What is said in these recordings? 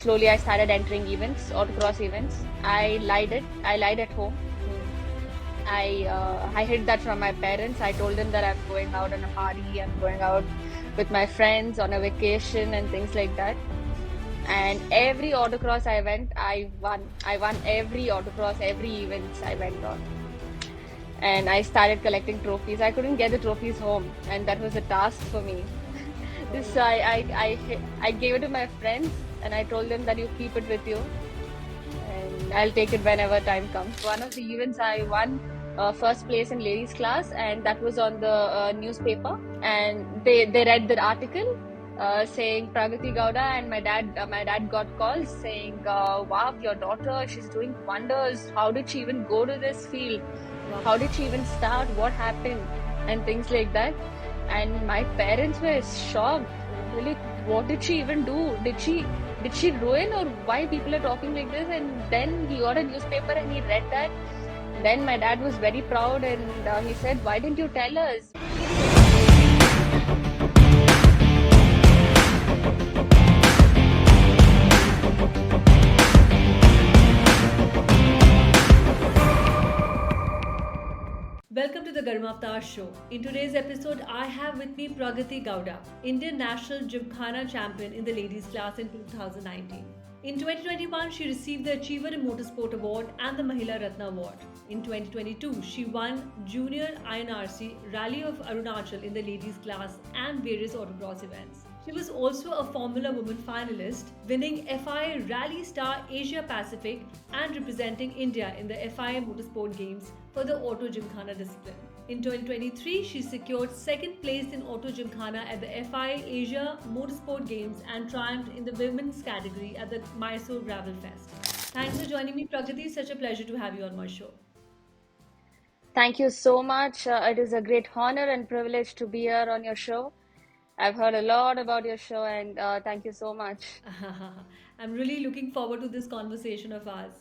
slowly I started entering events, autocross events. I lied it. I lied at home. I hid that from my parents. I told them that I'm going out on a party. I'm going out with my friends on a vacation and things like that. And every autocross I went, I won. I won every autocross, every events I went on. And I started collecting trophies. I couldn't get the trophies home, and that was a task for me. This I gave it to my friends, and I told them that you keep it with you, and I'll take it whenever time comes. One of the events I won first place in ladies class, and that was on the newspaper. And they read the article saying Pragati Gowda, and my dad got calls saying, "Wow, your daughter, she's doing wonders. How did she even go to this field? How did she even start? What happened?" And things like that. And my parents were shocked. They're like, "What did she even do? Did she ruin, or why people are talking like this?" And then he got a newspaper and he read that. Then my dad was very proud, and he said, "Why didn't you tell us?" Welcome to the Garmavtar show. In today's episode, I have with me Pragati Gowda, Indian National Gymkhana Champion in the ladies class in 2019. In 2021, she received the Achiever in Motorsport Award and the Mahila Ratna Award. In 2022, she won Junior INRC Rally of Arunachal in the ladies class and various autocross events. She was also a Formula Woman finalist, winning FIA Rally Star Asia Pacific and representing India in the FIA Motorsport Games for the Auto Gymkhana discipline. In 2023, she secured second place in Auto Gymkhana at the FIA Asia Motorsport Games and triumphed in the women's category at the Mysore Gravel Fest. Thanks for joining me, Pragati. It's such a pleasure to have you on my show. Thank you so much. It is a great honor and privilege to be here on your show. I've heard a lot about your show, and thank you so much. I'm really looking forward to this conversation of ours.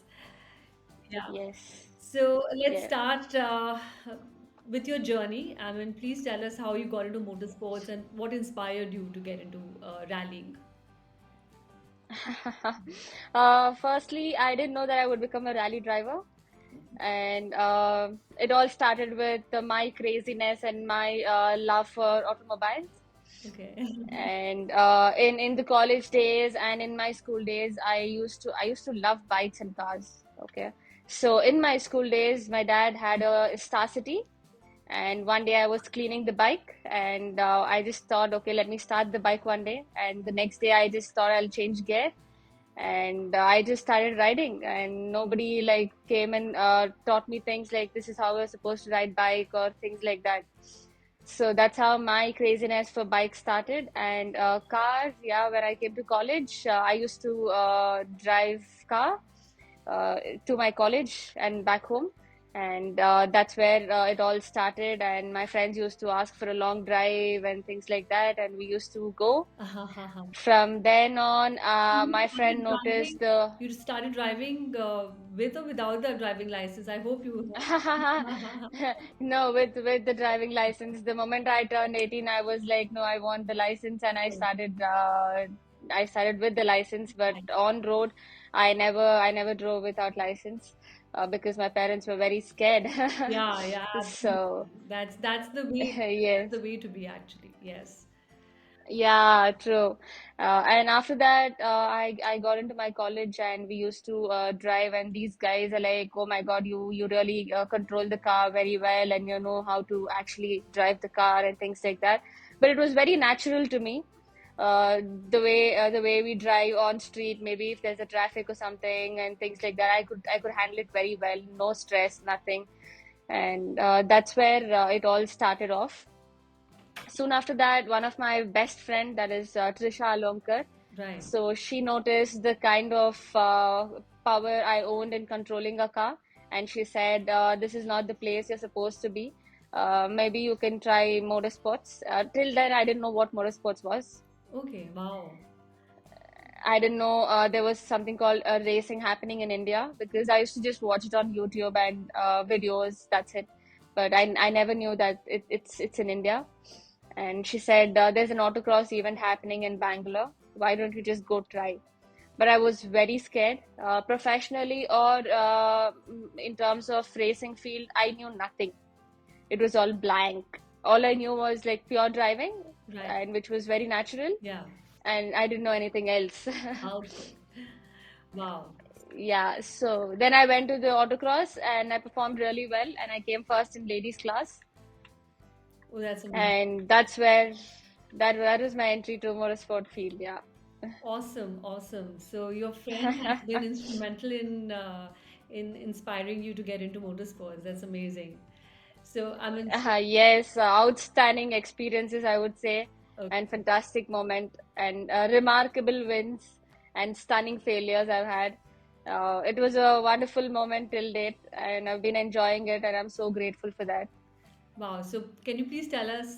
Yeah. Yes. So let's Yeah. start with your journey. I mean, please tell us how you got into motorsports and what inspired you to get into rallying. Firstly, I didn't know that I would become a rally driver, and it all started with my craziness and my love for automobiles. Okay. And in the college days and in my school days, I used to love bikes and cars. Okay, so in my school days, my dad had a Star City, and one day I was cleaning the bike, and I just thought, okay, let me start the bike one day. And the next day, I just thought I'll change gear, and I just started riding. And nobody like came and taught me things like this is how we're supposed to ride bike or things like that. So that's how my craziness for bikes started. And cars, yeah, when I came to college, I used to drive car to my college and back home. And that's where it all started. And my friends used to ask for a long drive and things like that. And we used to go. From then on, You my friend started noticed driving. the You started driving with or without the driving license. I hope you. no, with the driving license. The moment I turned 18, I was like, no, I want the license, and I started with the license. But on road, I never drove without license because my parents were very scared. Yeah, yeah, absolutely. So That's the way. That's yes. the way to be actually. Yes. Yeah, true. And after that, I got into my college, and we used to drive. And these guys are like, "Oh my God, you really control the car very well, and you know how to actually drive the car and things like that." But it was very natural to me. The way we drive on street, maybe if there's a traffic or something and things like that, I could handle it very well, no stress, nothing. And that's where it all started off. Soon after that, one of my best friend, that is Trisha Alomkar, Right. so she noticed the kind of power I owned in controlling a car, and she said, "This is not the place you're supposed to be. Maybe you can try motorsports." Till then, I didn't know what motorsports was. Okay. Wow. I didn't know there was something called racing happening in India because I used to just watch it on YouTube and videos. That's it. But I never knew that it's in India. And she said, there's an autocross event happening in Bangalore. Why don't you just go try? but I was very scared. Professionally or in terms of racing field, I knew nothing. It was all blank. All I knew was like pure driving, Right. and which was very natural, Yeah. and I didn't know anything else. Okay. Wow. Yeah, so then I went to the autocross and I performed really well, and I came first in ladies class, Oh, that's amazing. and that's where that was my entry to motorsport field. Yeah. Awesome, awesome. So your friend has been instrumental in inspiring you to get into motorsports. That's amazing. So I mean, Yes, outstanding experiences, I would say, and okay. fantastic moment, and remarkable wins and stunning failures I've had. It was a wonderful moment till date, and I've been enjoying it, and I'm so grateful for that. Wow. So can you please tell us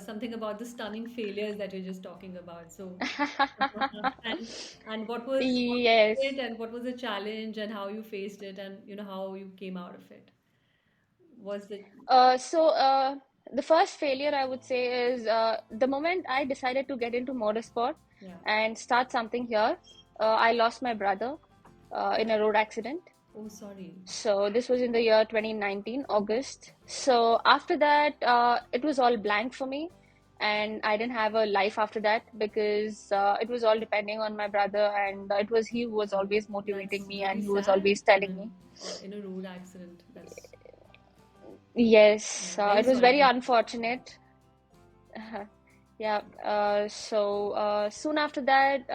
something about the stunning failures that you're just talking about? So and what was Yes. it and what was the challenge and how you faced it and how you came out of it? Was it So the first failure I would say is the moment I decided to get into motorsport yeah. and start something here, I lost my brother in a road accident. Oh, sorry. So this was in the year 2019, August. So after that, it was all blank for me, and I didn't have a life after that because it was all depending on my brother, and it was he who was Wow. always motivating That's me, and really he was sad. always I telling me. mean, in a road accident. That's Yes, yeah. Very it was sorry very to. unfortunate. Yeah. So soon after that,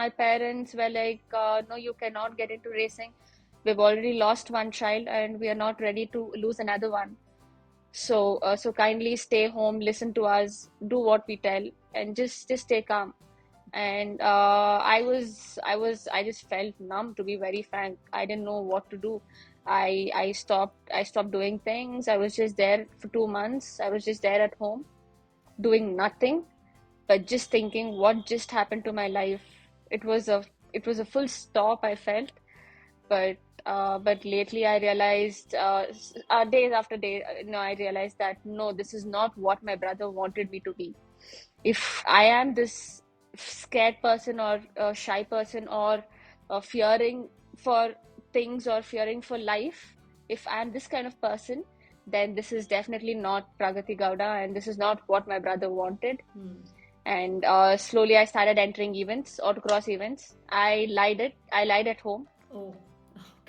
my parents were like, "No, you cannot get into racing. We've already lost one child, and we are not ready to lose another one. So kindly stay home, listen to us, do what we tell, and just stay calm." And I just felt numb, to be very frank. I didn't know what to do. I stopped doing things. I was just there for 2 months. I was just there at home doing nothing, but just thinking what just happened to my life. It was a full stop, I felt. But lately I realized, days after day, I realized that no, this is not what my brother wanted me to be. If I am this scared person or a shy person or fearing for things or fearing for life, if I'm this kind of person, then this is definitely not Pragati Gowda, and this is not what my brother wanted. Hmm. And slowly I started entering events, autocross events. I lied at home. Oh.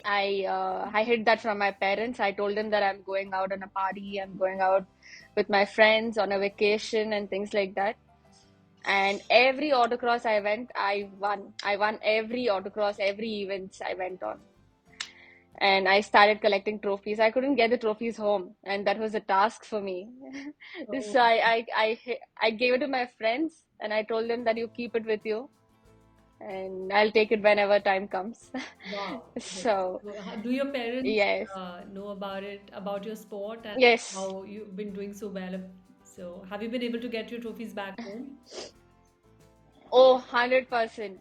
I hid that from my parents. I told them that I'm going out on a party, I'm going out with my friends on a vacation and things like that. And every autocross I went, I won. I won every autocross, every events I went on. And I started collecting trophies. I couldn't get the trophies home, and that was a task for me. Oh. So I gave it to my friends, and I told them that you keep it with you, and I'll take it whenever time comes. Wow. So So, do your parents yes, know about it, about your sport, and yes. how you've been doing so well? So, have you been able to get your trophies back home? Oh, 100%.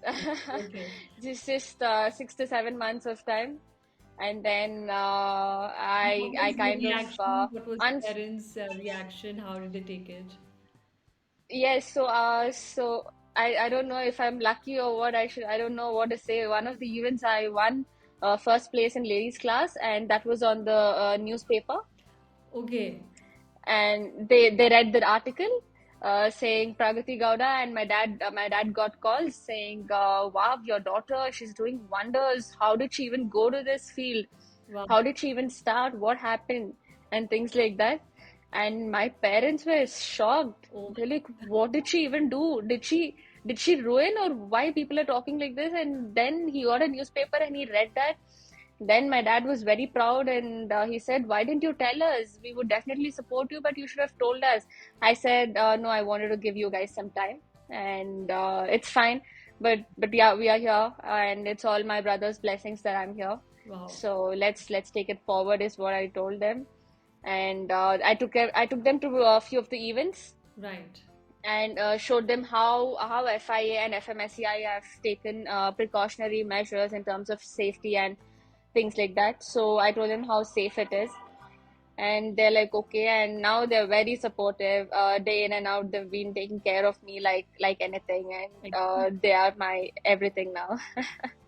Okay. Just 6 to 7 months of time, and then What I was the kind of reaction? What was un your parents' reaction? How did they take it? yes. So I don't know if I'm lucky or what. I don't know what to say. One of the events I won first place in ladies class, and that was on the newspaper. Okay. And they read the article saying Pragati Gowda, and my dad got calls saying, "Wow, your daughter, she's doing wonders. How did she even go to this field? Wow. How did she even start? What happened?" And things like that. And my parents were shocked. Oh, They're like, "What did she even do? Did she ruin, or why people are talking like this?" And then he got a newspaper and he read that. Then my dad was very proud, and he said, "Why didn't you tell us? We would definitely support you, but you should have told us." I said, "No, I wanted to give you guys some time, and it's fine. But yeah, we are here, and it's all my brother's blessings that I'm here. wow. So let's take it forward," is what I told them. And I took them to a few of the events, Right. and showed them how FIA and FMSCI have taken precautionary measures in terms of safety and things like that. So I told them how safe it is, And they're like, okay, and now they're very supportive. Day in and out, they've been taking care of me like anything, and Excellent, they are my everything now.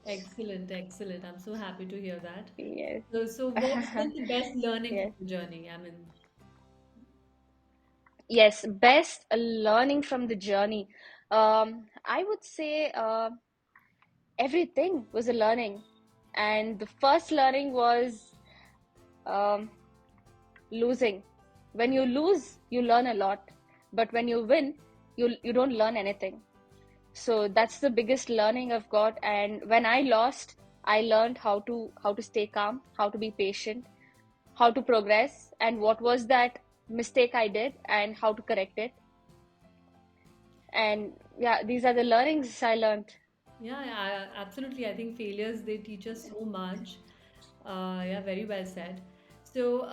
excellent, excellent. I'm so happy to hear that. Yes. So what's been the best learning from Yes. the journey? I mean, Yes, best learning from the journey. I would say everything was a learning. And the first learning was um, losing. When you lose, you learn a lot. But when you win, you don't learn anything. So that's the biggest learning I've got. And when I lost, I learned how to stay calm, how to be patient, how to progress, and what was that mistake I did and how to correct it. And yeah, these are the learnings I learned. yeah, yeah, absolutely. I think failures they teach us so much. Yeah, very well said. So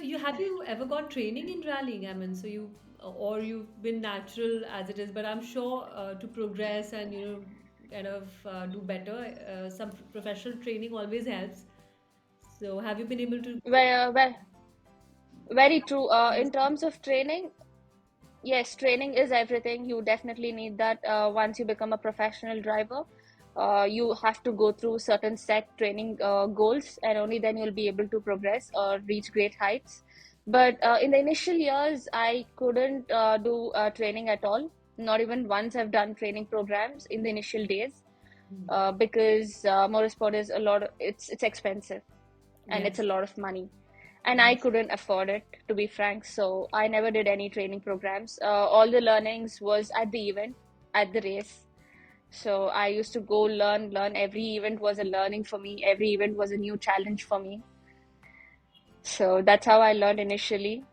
you have you ever got training in rallying? I mean, so you or you've been natural as it is, but I'm sure to progress and kind of do better, some professional training always helps. So have you been able to? Well, very true. In Understand? terms of training, yes, training is everything. You definitely need that once you become a professional driver. You have to go through certain set training goals, and only then you'll be able to progress or reach great heights. But in the initial years, I couldn't do training at all. Not even once I've done training programs in the initial days, Hmm. because motorsport is a lot. It's expensive and it's a Yes, lot of money. And I yes. couldn't afford it, to be frank. So I never did any training programs. All the learnings was at the event, at the race. So I used to go learn. Every event was a learning for me. Every event was a new challenge for me. So that's how I learned initially.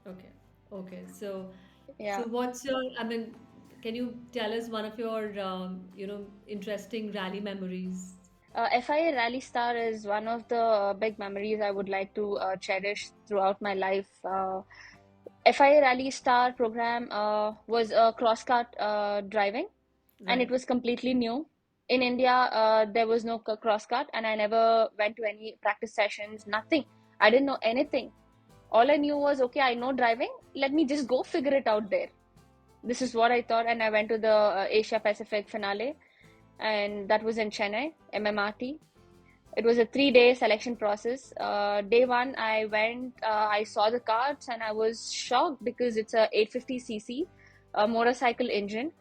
Okay, okay. So Yeah. what's your? I mean, can you tell us one of your interesting rally memories? FIA Rally Star is one of the big memories I would like to cherish throughout my life. FIA Rally Star program was a cross kart driving, and it Right. was completely new. In India, there was no cross kart, and I never went to any practice sessions, nothing. I didn't know anything. All I knew was, okay, I know driving, let me just go figure it out there. This is what I thought, and I went to the Asia Pacific finale, and that was in Chennai, MMRT. It was a 3 day selection process. Day one, I went, I saw the carts, and I was shocked because it's a 850cc motorcycle engine,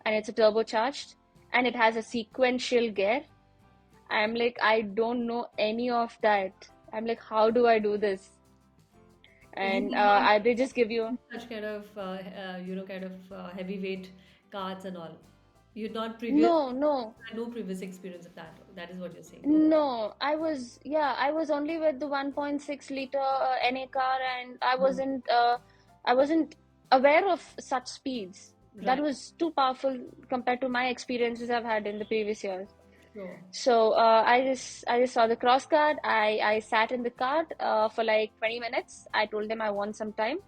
and it's a turbocharged, and it has a sequential gear. I'm like, I don't know any of that. I'm like, how do I do this? You And did not they just give you, such kind of kind of heavyweight cards and all. You had not previous no, no. had no previous experience of that. That is what you're saying. Okay. No, I was only with the 1.6 liter NA car, and Hmm. I wasn't aware of such speeds. That Right. was too powerful compared to my experiences I've had in the previous years. Sure. So I just saw the cross card. I sat in the cart for like 20 minutes. I told them I want some time,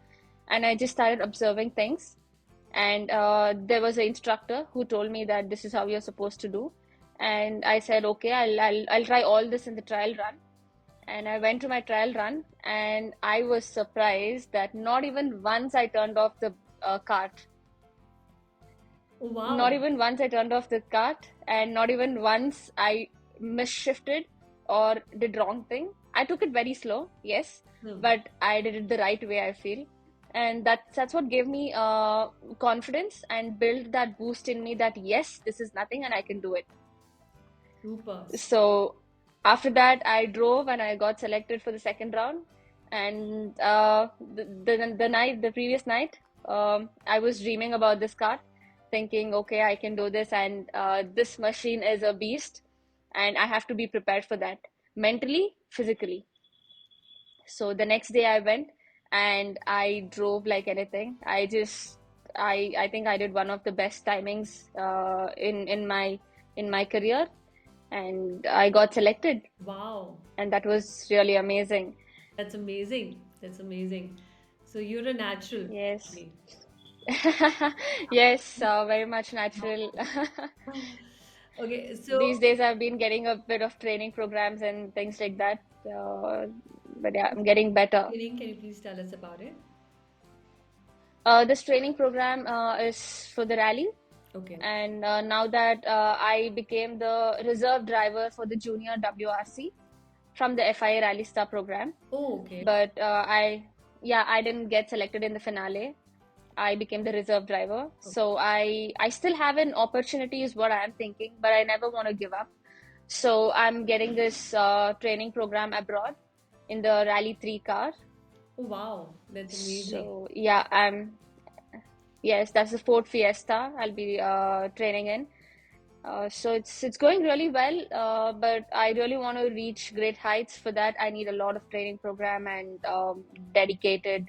and I just started observing things. And there was an instructor who told me that this is how you're supposed to do. And I said, okay, I'll try all this in the trial run. And I went to my trial run, and I was surprised that not even once I turned off the cart. Oh Not wow. even once I turned off the cart, and not even once I misshifted or did wrong thing. I took it very slow, yes, Hmm. but I did it the right way, I feel. And that's what gave me confidence and built that boost in me that yes, this is nothing and I can do it. Super. So after that, I drove and I got selected for the second round. And the previous night, I was dreaming about this car, thinking, okay, I can do this, and this machine is a beast, and I have to be prepared for that mentally, physically. So the next day I went and I drove like anything. I think I did one of the best timings in my career, and I got selected, Wow. and that was really amazing. That's amazing. That's amazing. So you're a natural. Yes. Really. Yes, very much natural. Okay, These so days I've been getting a bit of training programs and things like that. but yeah, I'm getting better. Training, can you please tell us about it? This training program is for the rally, Okay. and now that I became the reserve driver for the junior WRC from the FIA Rally Star program, Oh, okay. but I didn't get selected in the finale. I became the reserve driver, Okay. so I still have an opportunity, is what I'm thinking, but I never want to give up. So I'm getting this training program abroad in the Rally 3 car. Oh, wow. That's amazing. So yeah, yes, that's the Ford Fiesta I'll be training in. So it's going really well, but I really want to reach great heights. For that, I need a lot of training program and dedicated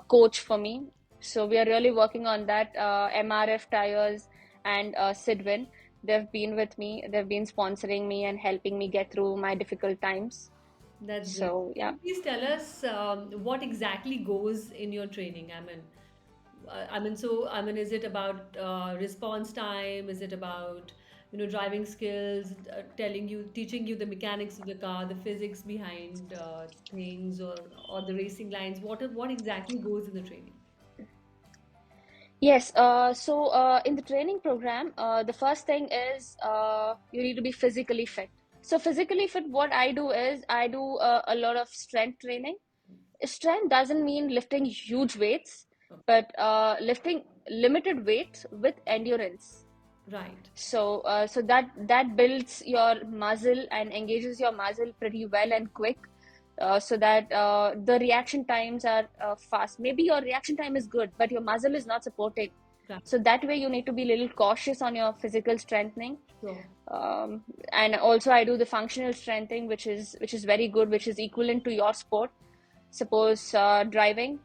coach for me. So we are really working on that. MRF tires and Sidwin, they've been with me. They've been sponsoring me and helping me get through my difficult times. That's great. So Can yeah. you please tell us what exactly goes in your training? Is it about response time? Is it about, driving skills, teaching you the mechanics of the car, the physics behind things, or the racing lines? What exactly goes in the training? Yes, in the training program, the first thing is you need to be physically fit. So, physically fit, what I do is I do a lot of strength training. Strength doesn't mean lifting huge weights, but lifting limited weights with endurance. Right. So that builds your muscle and engages your muscle pretty well and quick, so that the reaction times are fast. Maybe your reaction time is good, but your muscle is not supporting. Right. So that way, you need to be a little cautious on your physical strengthening. Sure. Um, and also, I do the functional strengthening, which is very good, which is equivalent to your sport. Suppose driving,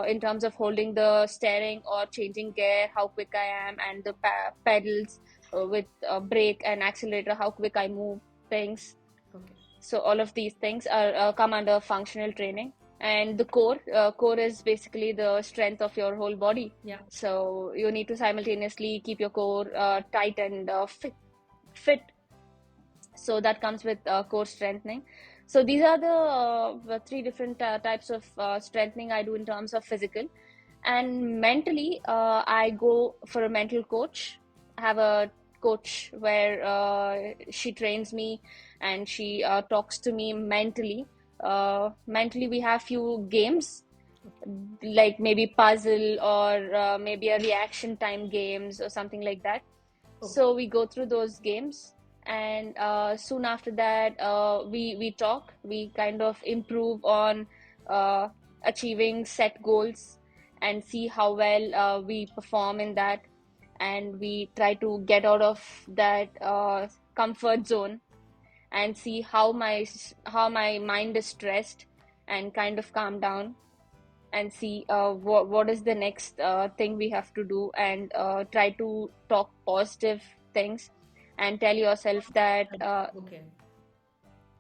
in terms of holding the steering or changing gear, how quick I am, and the pedals, with brake and accelerator, how quick I move things. Okay. So all of these things are come under functional training. And the core is basically the strength of your whole body. Yeah. So you need to simultaneously keep your core tight and fit. So that comes with core strengthening. So these are the three different types of strengthening I do in terms of physical. And mentally, I go for a mental coach. I have a coach where she trains me, and she talks to me mentally. Mentally, we have few games, like maybe puzzle, or maybe a reaction time games or something like that. Okay. So we go through those games, and soon after that, we talk. We kind of improve on uh, achieving set goals and see how well we perform in that, and we try to get out of that comfort zone and see how my mind is stressed, and kind of calm down and see what is the next thing we have to do, and try to talk positive things and tell yourself that Okay.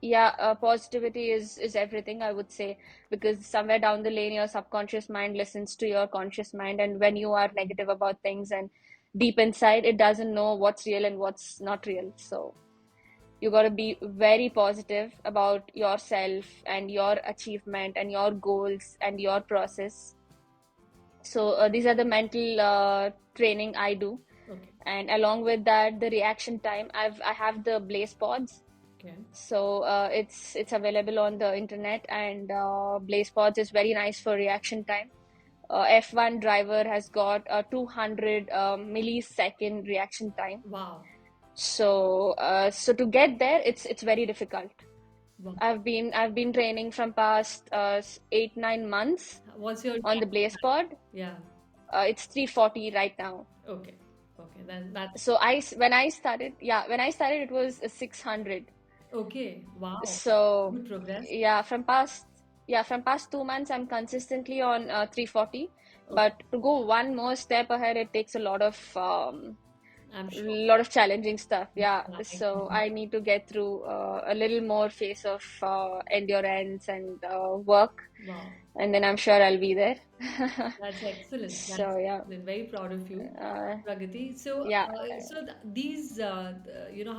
yeah, positivity is everything, I would say, because somewhere down the lane your subconscious mind listens to your conscious mind, and when you are negative about things, and deep inside it doesn't know what's real and what's not real. So you got to be very positive about yourself and your achievement and your goals and your process. So these are the mental training I do, Okay. and along with that, the reaction time. I have the Blaze Pods, Okay. so it's available on the internet, and Blaze Pods is very nice for reaction time. F1 driver has got a 200 millisecond reaction time. Wow. So to get there, it's very difficult. Wow. I've been training from past 8-9 months What's your on the reaction Blaze time? Pod. Yeah. It's 340 right now. Okay. Okay. That's So when I started, it was 600. okay. Wow. So Good progress. yeah, from past 2 months, I'm consistently on 340. Okay. But to go one more step ahead, it takes a I'm sure. lot of challenging stuff. Yeah, Yeah, I so can. I need to get through a little more phase of endurance and work, Wow. and then I'm sure I'll be there. That's excellent. That's So yeah, excellent. Very proud of you, uh, Pragati. So, yeah.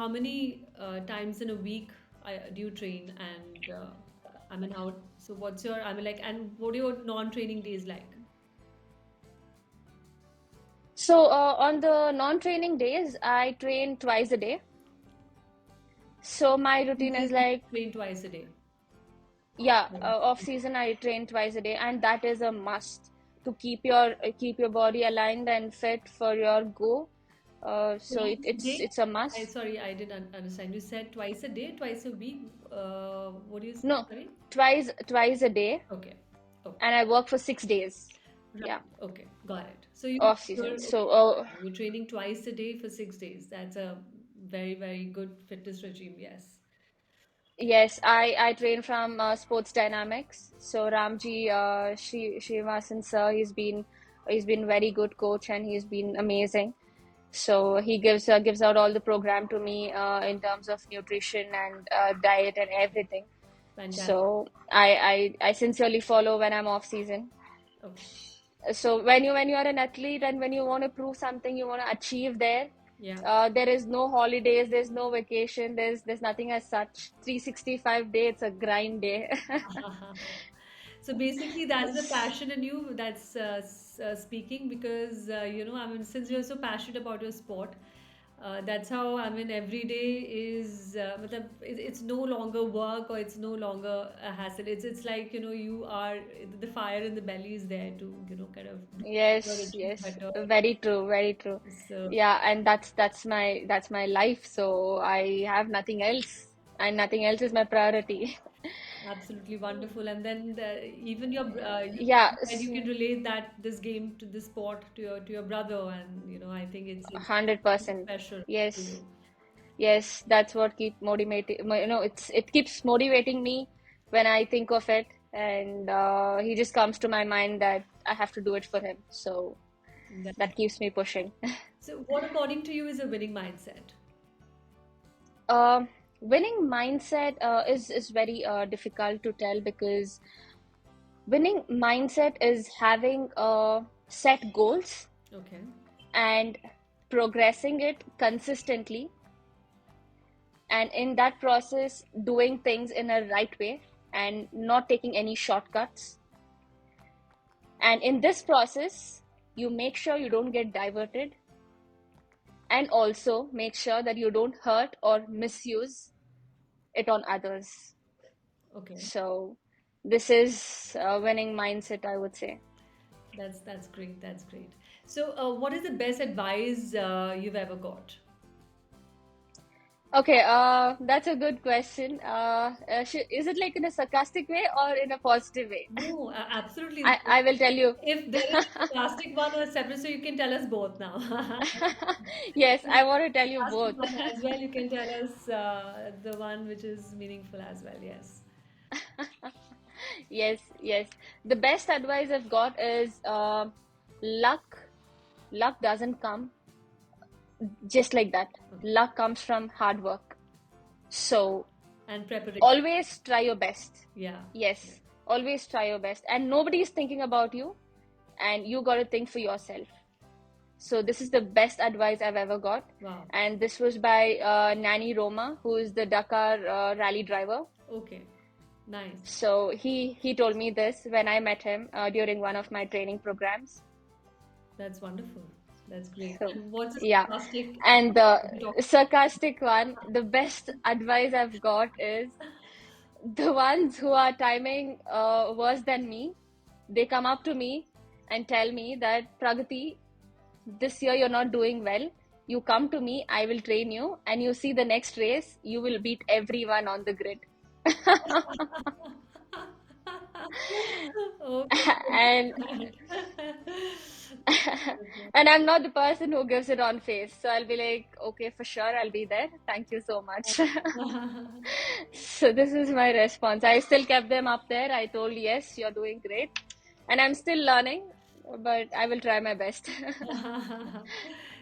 how many times in a week do you train? And I mean, how, so what's your, I mean, like, and what are your non-training days like? So on the non-training days, I train twice a day. So my routine is Season, like, train twice a day. yeah, Yeah. off season I train twice a day, and that is a must to keep your body aligned and fit for your go. So Twice a day? it's a I must. sorry, I didn't understand. You said twice a day, twice a week. What do you say? No, Sorry. twice a day, Okay. Okay. and I work for 6 days. Right. Yeah, Okay. Got it. So you off season. you're So okay. You're training twice a day for 6 days. That's a very, very good fitness regime. Yes. yes, I train from Sports Dynamics. So Ramji, Srivasan sir, he's been very good coach, and he's been amazing. So he gives out all the program to me in terms of nutrition and diet and everything. Fantastic. So I sincerely follow when I'm off season. Okay. So when you are an athlete and when you want to prove something, you want to achieve there, Yeah. there is no holidays, there's no vacation, there's nothing as such. 365 day, it's a grind day. So basically, that's the passion in you that's speaking because I mean, since you're so passionate about your sport, that's how I mean every day is. Matlab, it's no longer work or it's no longer a hassle. It's like you are the fire in the belly is there to kind of do better, Yes, achieve yes, better. very true, very true. So Yeah, and that's my life. So I have nothing else, and nothing else is my priority. absolutely wonderful. And then even Yeah, you said you can relate that this game to this sport to your brother, and I think it's 100%. special for Yes, you. yes, that's what keep motivating. It keeps motivating me when I think of it, and he just comes to my mind that I have to do it for him. So That's, that keeps me pushing. so, what according to you is a winning mindset? Um, Winning mindset is very difficult to tell, because winning mindset is having set goals Okay, and progressing it consistently, and in that process doing things in a right way and not taking any shortcuts. And in this process, you make sure you don't get diverted, and also make sure that you don't hurt or misuse it on others. okay, So this is a winning mindset, I would say. that's great. That's great. So, what is the best advice you've ever got? Okay, that's a good question. Is it like in a sarcastic way or in a positive way? No, absolutely. I will tell you. If there is a plastic one or a separate, so you can tell us both now. Yes, I want to tell you Plastic both. one as well. You can tell us the one which is meaningful as well. Yes. Yes, yes. The best advice I've got is luck. Luck doesn't come just like that. Okay. Luck comes from hard work. So And preparation. always try your best. Yeah. Yeah. Yes, always try your best. And nobody is thinking about you, and you got to think for yourself. So this is the best advice I've ever got. Wow. And this was by Nani Roma, who is the Dakar rally driver. Okay. Nice. So he told me this when I met him during one of my training programs. That's wonderful. That's great. So And what's a yeah, sarcastic? and We the talk- sarcastic one, the best advice I've got is the ones who are timing worse than me. They come up to me and tell me that, Pragati, this year you're not doing well. You come to me, I will train you, and you see the next race, you will beat everyone on the grid. And Okay. and I'm not the person who gives it on face. So I'll be like, okay, for sure, I'll be there. Thank you so much. So this is my response. I still kept them up there. I told, yes, you're doing great. And I'm still learning, but I will try my best.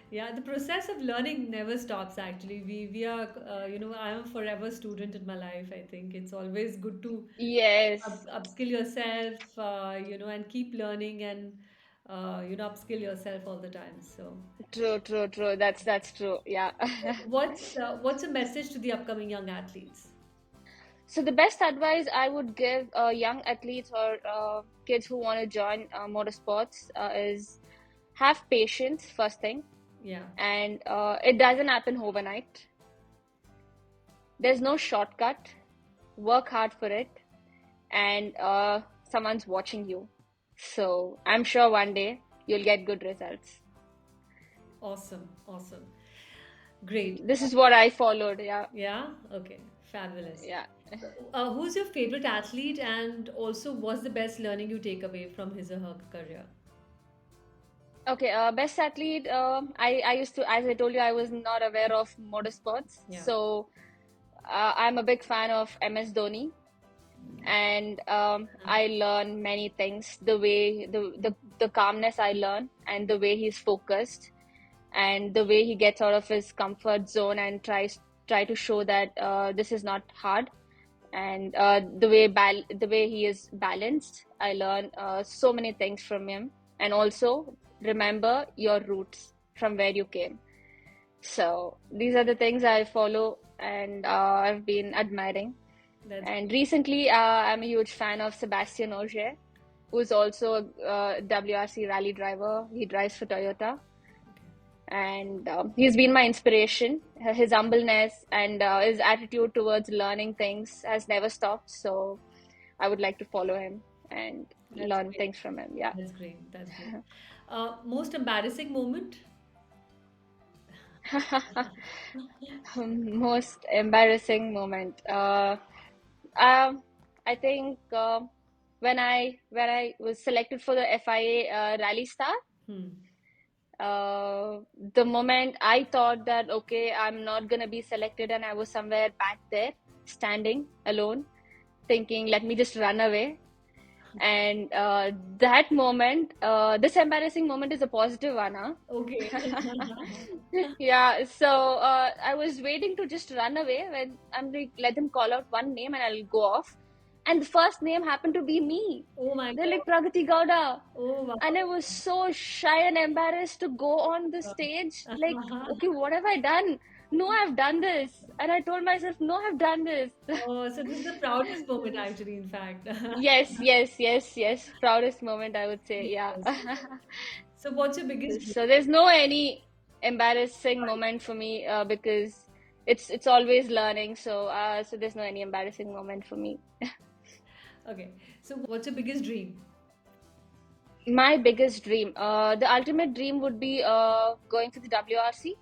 Yeah, the process of learning never stops actually. We are, I am a forever student in my life. I think it's always good to Yes, upskill yourself, and keep learning and, upskill yourself all the time. So, true, true, true. That's true. Yeah. what's a message to the upcoming young athletes? So the best advice I would give young athletes or kids who want to join motorsports is have patience, first thing, Yeah. and it doesn't happen overnight. There's no shortcut. Work hard for it, and someone's watching you. So I'm sure one day you'll get good results. Awesome. Awesome. Great. This is what I followed. Yeah, Yeah. Okay. Fabulous. yeah. Who's your favorite athlete, and also what's the best learning you take away from his or her career? Okay, best athlete. I used to, as I told you, I was not aware of motorsports. Yeah. So I'm a big fan of MS Dhoni, and I learn many things. The way the calmness I learn, and the way he's focused, and the way he gets out of his comfort zone and try to show that this is not hard, and the way he is balanced. I learn so many things from him, and also remember your roots from where you came. So these are the things I follow, and I've been admiring. That's And recently, I'm a huge fan of Sebastian Ogier, who's also a WRC rally driver. He drives for Toyota, and he's been my inspiration. His humbleness and his attitude towards learning things has never stopped. So I would like to follow him and that's learn great. things from him. Yeah. That's great. That's great. Most embarrassing moment? Most embarrassing moment. I think when I was selected for the FIA Rally Star, Hmm. uh, the moment I thought that okay, I'm not gonna be selected, and I was somewhere back there, standing alone, thinking, let me just run away. And that moment, this embarrassing moment is a positive one, huh? Okay. Yeah, so I was waiting to just run away when I'm like, let them call out one name and I'll go off. And the first name happened to be me. Oh my They're like, God. Pragati Gowda. Oh wow. And I was so shy and embarrassed to go on the stage. Like, okay, what have I done? No, I've done this. And I told myself, no, I've done this. Oh, so this is the proudest moment actually, in fact. Yes, yes, yes, yes. Proudest moment, I would say. Yeah. Yes. So what's your biggest dream? So there's no any embarrassing moment for me because it's always learning. So so there's no any embarrassing moment for me. Okay. So what's your biggest dream? My biggest dream, the ultimate dream would be going for the WRC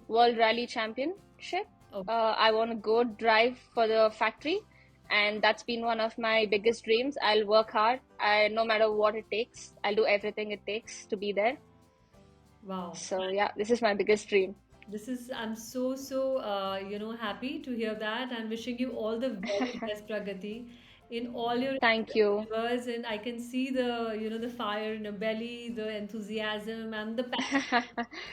World Rally Championship. Oh, I want to go drive for the factory, and that's been one of my biggest dreams. I'll work hard. No matter what it takes, I'll do everything it takes to be there. wow. So yeah, this is my biggest dream. I'm so happy to hear that. I'm wishing you all the very best, Pragati, in all your Thank you. endeavors. And I can see the fire in your belly, the enthusiasm and the passion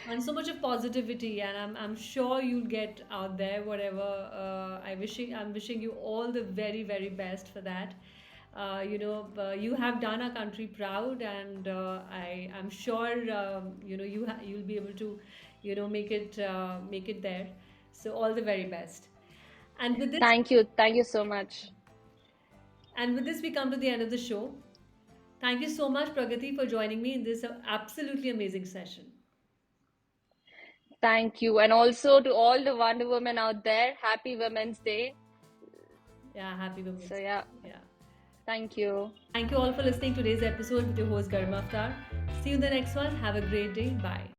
and so much of positivity. And I'm sure you'll get out there, whatever. I'm wishing you all the very, very best for that. You have done our country proud, and I'm sure you'll be able to make it there. So all the very best. And with this, Thank you. Thank you so much. we come to the end of the show. Thank you so much, Pragati, for joining me in this absolutely amazing session. Thank you. And also to all the Wonder Women out there, happy Women's Day. Yeah, happy Women's So, Day. yeah, Yeah. thank you. Thank you all for listening to today's episode with your host Garima Aftar. See you in the next one. Have a great day. Bye.